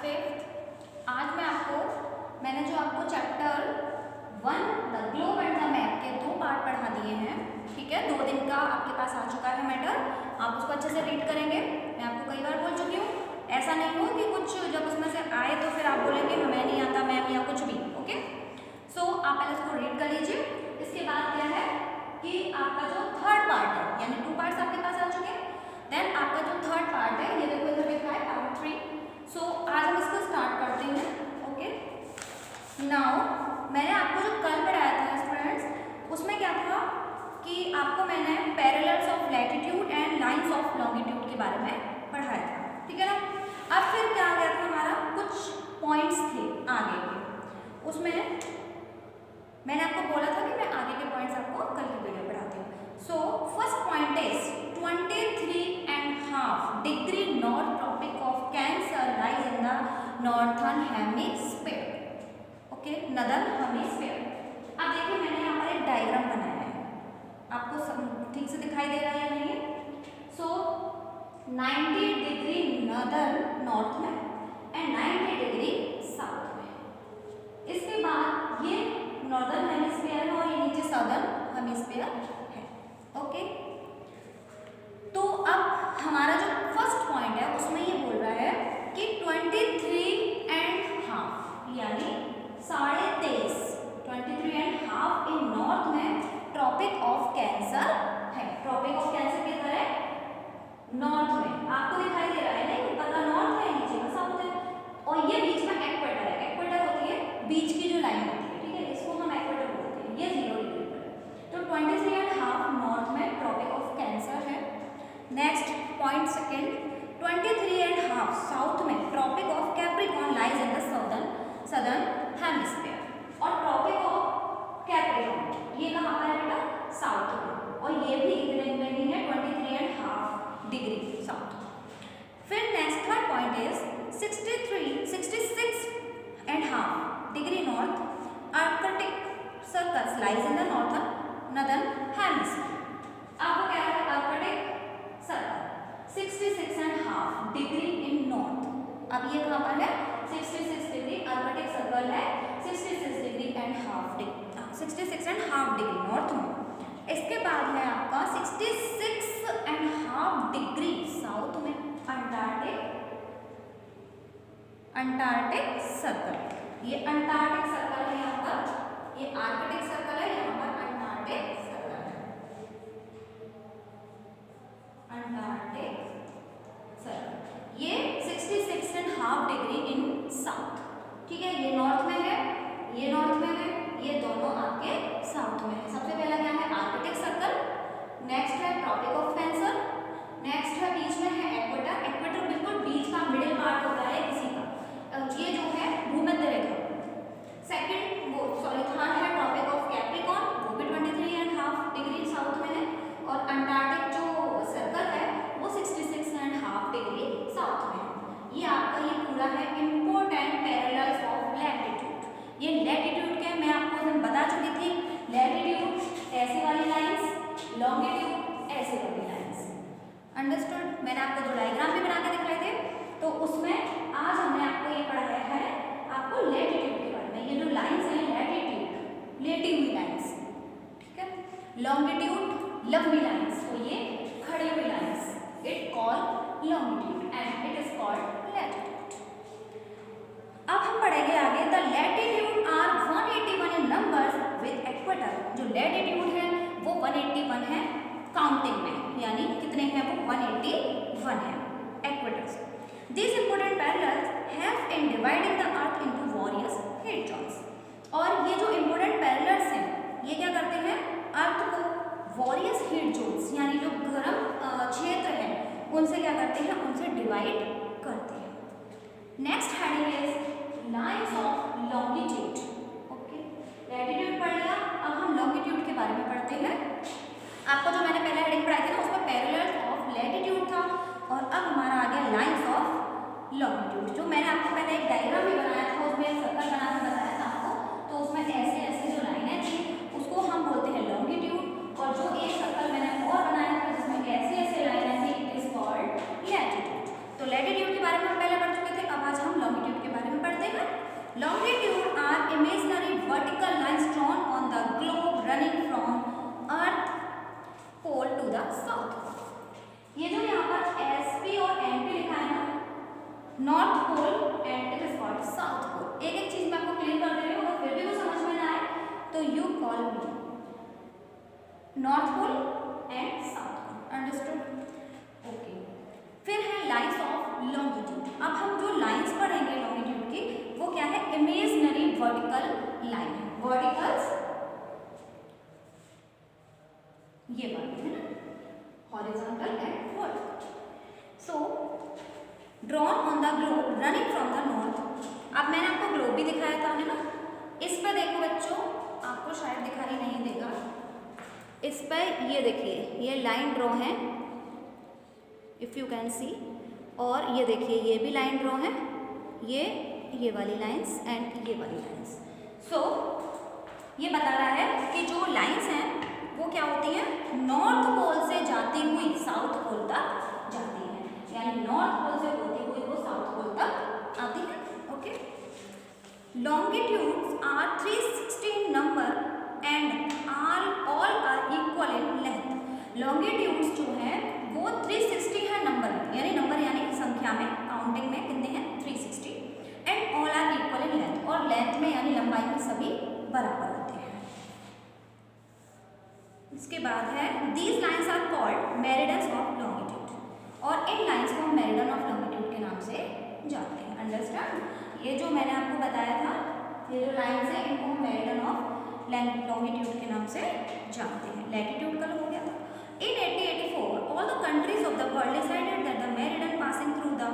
5th। आज मैंने जो आपको chapter 1 the globe and the map के 2 पार्ट पढ़ा दिए हैं, ठीक है। 2 दिन का आपके पास आ चुका है मैटर, आप उसको अच्छे से रीड करेंगे। मैं आपको कई बार बोल चुकी हूँ, ऐसा नहीं हो कि कुछ जब उसमें से आए तो फिर आप बोलेंगे हमें नहीं आता मैम या कुछ भी। ओके, सो आप पहले उसको रीड कर लीजिए। इसके बाद क्या है कि आपका जो थर्ड पार्ट है, यानी 2 पार्ट्स आपके पास आ चुके हैं, देन आपका जो थर्ड पार्ट है ये देखो इधर लिखा है पार्ट 3। सो आज हम इसको स्टार्ट करते हैं। ओके, नाउ मैंने आपको जो कल पढ़ाया था स्टूडेंट्स, उसमें क्या था कि आपको मैंने parallels of latitude and lines of longitude के बारे में पढ़ाया था, ठीक है ना। अब फिर क्या आ गया था, हमारा कुछ पॉइंट्स थे आगे के, उसमें मैंने आपको बोला था कि मैं आगे के पॉइंट्स आपको कल की वीडियो पढ़ाती हूँ। So first point is 23.5 degree north Tropic of Cancer lies in the northern hemisphere. Okay, northern hemisphere. अब देखिए मैंने यहाँ पर एक डायग्राम बनाया है, आपको ठीक से दिखाई दे रहा है या नहीं। सो 90 डिग्री नॉर्दर्न नॉर्थ में एंड 90 डिग्री साउथ में। इसके बाद ये नॉर्दर्न हेमिस्फीयर है और ये नीचे साउदर्न हेमिस्फीयर है। ओके, तो अब हमारा जो फर्स्ट पॉइंट है उसमें ये बोल रहा है कि 23.5 यानी 23.5 इन नॉर्थ में ट्रॉपिक ऑफ कैंसर है। ट्रॉपिक ऑफ कैंसर किधर है? नॉर्थ में। आपको दिखाई दे रहा है ना, ऊपर का नॉर्थ है, नीचे का साउथ है, और ये बीच में इक्वेटर है। इक्वेटर होती है बीच की जो लाइन होती है, ठीक है, इसको हम इक्वेटर बोलते हैं। ये 0 डिग्री पर। तो 23.5 नॉर्थ में ट्रॉपिक ऑफ कैंसर है। नेक्स्ट पॉइंट सेकंड, 23.5 साउथ में Tropic of Capricorn lies in the southern hemisphere. और ट्रॉपिक ऑफ कैप्रिकॉर्न ये कहाँ पर है बेटा? साउथ में, और ये भी इतने में ही है 23.5 डिग्री साउथ। फिर next third point is 66.5 degree north Arctic circles lies in the northern hemisphere. आपको क्या है? Arctic circle 66.5 degree in north. अब ये कहाँ पर है? 66 डिग्री आर्कटिक सर्कल है 66.5 डिग्री नॉर्थ में। इसके बाद है आपका 66.5 डिग्री साउथ में अंटार्कटिक सर्कल। ये अंटार्कटिक सर्कल है यहाँ पर, ये आर्कटिक सर्कल है, यहाँ पर अंटार्कटिक सर्कल है। अंटार्कटिक सर्कल ये 66.5 डिग्री इन साउथ, ठीक है। ये नॉर्थ में है, ये नॉर्थ में है, ये दोनों आपके साउथ में है। सबसे पहला क्या है? Arctic circle. नेक्स्ट है ट्रॉपिक ऑफ कैंसर। नेक्स्ट है बीच में है इक्वेटर। इक्वेटर बिल्कुल बीच का मिडिल पार्ट होता है किसी का, ये जो है भूमध्य रेखा। सेकंड वो थर्ड है ट्रॉपिक ऑफ कैप्रिकॉर्न, वो भी 23.5 डिग्री साउथ में है। और अंटार्कटिक जो सर्कल है वो 66.5 डिग्री साउथ में है। ये आपका ये पूरा है इंपॉर्टेंट पैरेलल्स ऑफ लैटिट्यूड। ये लैटिट्यूड के मैं आपको बता चुकी थी, लैटिट्यूड ऐसी वाली लाइंस, लॉन्गिट्यूड ऐसी वाली लाइंस। अंडरस्टूड? मैंने आपको जो डायग्राम भी बना के दिखाए थे, तो उसमें आज हमने आपको ये पढ़ाया है आपको लैटिट्यूड के बारे में। ये जो लाइंस हैं लैटिट्यूड, लेटी हुई लाइंस, ठीक है। लॉन्गिट्यूड लंबी लाइंस, तो ये खड़ी हुई lines, it called longitude and it is called latitude. अब हम पढ़ेंगे आगे, the latitude are 181 in numbers with equator. जो लैटिट्यूड है वो 181 है काउंटिंग में, यानी कितने हैं वो? 181 है इक्वेटर से। These important parallels help in dividing the earth into various heat zones। और ये जो important parallels हैं ये क्या करते हैं? अर्थ को various heat zones यानी जो गर्म क्षेत्र है उनसे क्या करते हैं? उनसे डिवाइड करते हैं। Next heading his lines of longitude. Okay, latitude पढ़ लिया, अब हम लॉन्गिट्यूड के बारे में पढ़ते हैं। आपको जो मैंने पहले हेडिंग पढ़ाई थी ना, उसमें पैरेलल्स ऑफ लैटिट्यूड था, और अब हमारा आ गया लाइंस ऑफ लॉन्गिट्यूड। जो मैंने आपको पहले एक डायग्राम भी बनाया था, उसमें एक सर्कल बना के बताया था आपको, तो उसमें ऐसे ऐसे जो लाइनें थी उसको हम बोलते हैं लॉन्गिट्यूड। और जो एक सर्कल मैंने और बनाया था जिसमें ऐसे ऐसे लाइनें थी, इट इज कॉल्ड लैटिट्यूड। तो लैटिट्यूड के बारे में हम पहले पढ़ चुके थे, अब आज हम longitude North Pole and it is called South Pole. एक एक चीज मैं आपको क्लियर कर दे रही हूँ, अगर फिर भी वो समझ में ना आए तो you call me North Pole and South Pole. Understood? Okay. फिर है लाइंस ऑफ लॉन्गिट्यूड। अब हम जो लाइंस पढ़ेंगे लॉन्गिट्यूड की वो क्या है? इमेजिनरी वर्टिकल लाइन है। वर्टिकल्स ये वाली है ना, horizontal and vertical. So drawn on the globe running from the north. अब मैंने आपको ग्लोब भी दिखाया था, है ना? इस पर देखो बच्चों, आपको शायद दिखाई नहीं देगा, इस पर ये देखिए, ये लाइन ड्रॉ है, इफ यू कैन सी। और ये देखिए, ये भी लाइन ड्रॉ है, ये वाली लाइंस एंड ये वाली लाइंस। सो ये बता रहा है कि जो लाइंस हैं वो क्या होती हैं? नॉर्थ पोल से जाती हुई साउथ पोल तक जाती है, यानी नॉर्थ पोल से होती हुई वो साउथ पोल तक आती है। Okay. Longitudes are 360 in number and all are equal in length. Longitudes जो है वो 360 है नंबर में, यानी नंबर यानी संख्या में, काउंटिंग में कितने हैं? 360। And all are equal in length, और लेंथ में यानी लंबाई में सभी बराबर होते हैं। इसके बाद है these lines are called meridians of longitude, और इन लाइन्स को हम मेरिडियन ऑफ लॉन्गिट्यूड के नाम से जानते हैं। अंडरस्टैंड? ये जो मैंने आपको बताया था, ये जो लाइन्स हैं इनको हम मेरिडियन ऑफ लॉन्गिट्यूड के नाम से जानते हैं। लैटिट्यूड कल हो गया था। In 1884, all the countries of the world decided that the meridian passing through the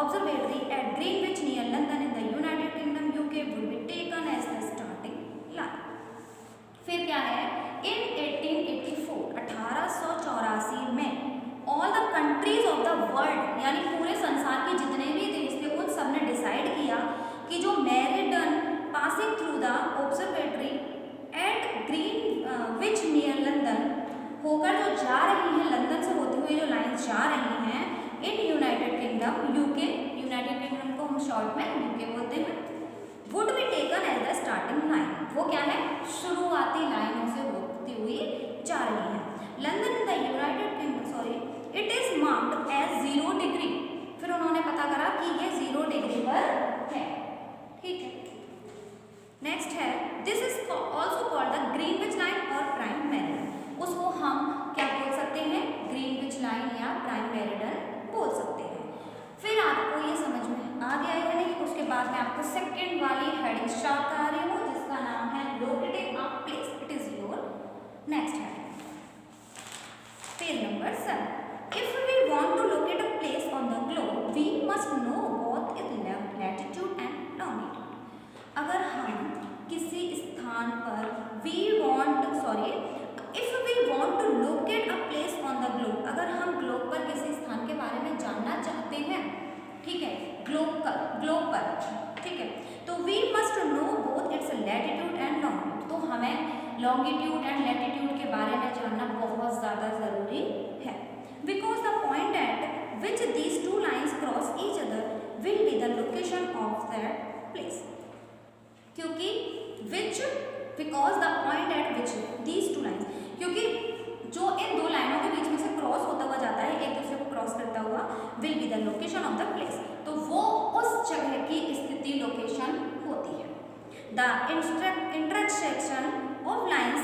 observatory at Greenwich near London in the United Kingdom UK would be taken as the starting line. फिर क्या है? In 1884, 1884 में all the countries of the world, यानी पूरे संसार के जितने भी देश थे उन सब ने डिसाइड किया कि जो meridian passing through the observatory at Greenwich near London होकर जो जा रही हैं, लंदन से होती हुई जो लाइन्स जा रही हैं in United Kingdom UK, United Kingdom को हम शॉर्ट में यूके बोलते हैं, would be taken as the starting line. वो क्या है? शुरुआती लाइनों से होती हुई जा रही है। London in the United Kingdom, sorry, it is marked as 0 degree. फिर उन्होंने पता करा कि ये 0 डिग्री पर है। ठीक है। नेक्स्ट है this is also called the Greenwich line और प्राइम मेरिडियन। उसको हम क्या बोल सकते हैं? ग्रीनविच लाइन या प्राइम मेरिडियन बोल सकते हैं। फिर आपको ये समझ में आ गया है नहीं? उसके बाद मैं आपको सेकंड वाली हेडिंग स्टार्ट करा रही हूँ जिसका नाम है locating a place. It is your next heading. Page number 7। If we want to locate a place on the globe we must know both its latitude and longitude. अगर हम किसी स्थान पर if we want to locate a place on the globe, अगर हम globe पर किसी स्थान के बारे में जानना चाहते हैं, ठीक है, ग्लोब पर, ठीक है, तो we must know both its latitude and longitude. तो हमें लॉन्गिट्यूड एंड लैटिट्यूड के बारे में जानना बहुत ज़्यादा ज़रूरी है। Because the point at which these two lines cross each other will be the location of that place. क्योंकि because the point at which these two lines, क्योंकि जो इन दो लाइनों के बीच में से क्रॉस होता हुआ जाता है, एक दूसरे को क्रॉस करता हुआ, will be the location of the place, तो वो उस जगह की स्थिति लोकेशन होती है। The intersection of lines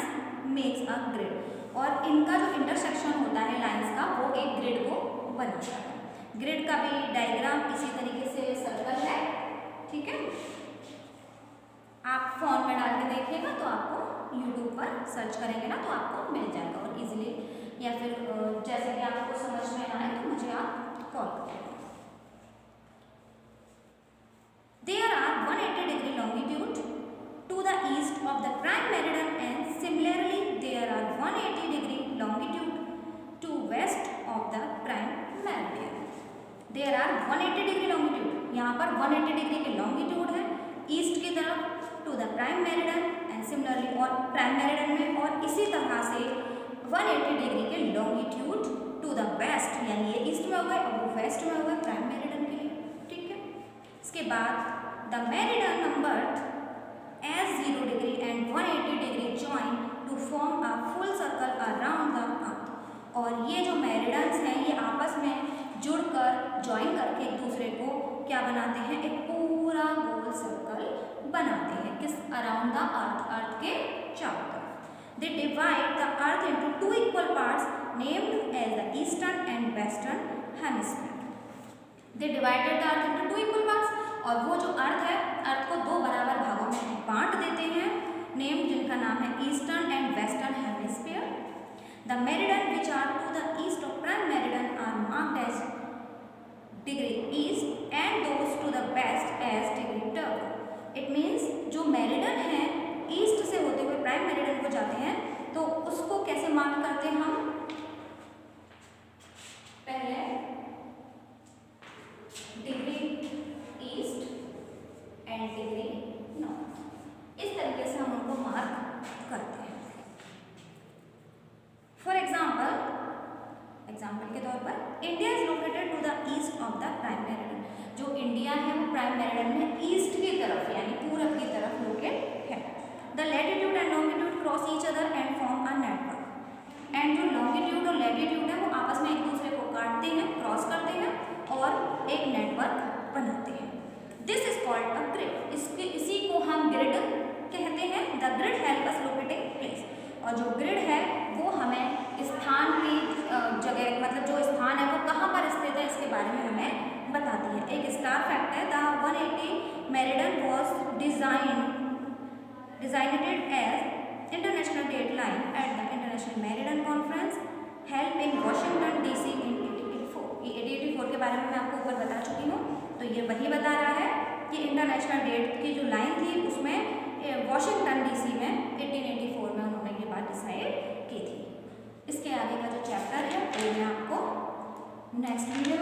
makes a grid, और इनका जो इंटरसेक्शन होता है लाइन्स का वो एक ग्रिड को बनाता है। ग्रिड का भी डायग्राम इसी तरीके से सर्कल है, ठीक है। आप फोन में डाल के देखिएगा तो आपको यूट्यूब पर सर्च करेंगे ना तो आपको मिल जाएगा और इजीली, या फिर जैसे कि आपको समझ में ना आए तो मुझे आप कॉल करें। There are 180 degree longitude to the east of the prime meridian and similarly there are 180 degree longitude to west of the prime meridian. There are 180 degree longitude, यहाँ पर 180 डिग्री के लॉन्गिट्यूड है ईस्ट की तरफ to the prime meridian and similarly, और prime meridian में, और इसी तरह से 180 डिग्री के लॉन्गिट्यूड टू द वेस्ट, यानी ये ईस्ट में हो गए और वो वेस्ट में हो गए प्राइम मेरिडियन के लिए, ठीक है। इसके बाद the meridian numbered as 0 degree and 180 degree join to form a full circle around the earth, और ये जो मेरिडियंस हैं ये आपस में जुड़कर मिलकर ज्वाइन करके एक दूसरे को क्या बनाते हैं, एक पूरा गोल सर्कल बनाते हैं, किस, अराउंड द अर्थ के चारों तरफ। They divide the earth into 2 equal parts named as the eastern and western hemisphere. They divided the earth into 2 equal parts, और वो जो अर्थ है, अर्थ को 2 बराबर भागों में बांट देते हैं, नेम जिनका नाम है eastern and western hemisphere. The meridian which are to the east of prime meridian are marked as degree east and those to the west as degree turn. It means जो मेरिडियन है, east से होते हुए prime meridian को जाते हैं, तो उसको कैसे मार्क करते हैं हम, पहले degree east and degree north, इस तरीके से हम उनको मार्क करते हैं। फॉर एग्जाम्पल के तौर पर India is located to the east of the prime meridian. जो इंडिया है वो प्राइम मेरिडियन में ईस्ट की तरफ यानी पूरब की तरफ लोकेट है। The latitude and longitude cross each other and form a network. And जो लॉन्गिट्यूड और लैटिट्यूड है वो आपस में एक दूसरे को काटते हैं, क्रॉस करते हैं और एक नेटवर्क बनाते हैं। This is called a grid. इसी को हम ग्रिड कहते हैं। The grid help us locating place. और जो ग्रिड है वो हमें स्थान की जगह, मतलब जो स्थान है वो कहाँ पर स्थित है, इसके बारे में हमें बताती है। एक स्टार फैक्ट है, the 180 meridian was designated as international date line at the international meridian conference held in Washington DC in 1884। ये 1884 के बारे में मैं आपको ऊपर बता चुकी हूँ, तो ये वही बता रहा है कि इंटरनेशनल डेट की जो लाइन थी उसमें वॉशिंगटन DC में 1884 में उन्होंने ये बात डिसाइड की थी। इसके आगे का जो चैप्टर है वो मैं आपको नेक्स्ट वीडियो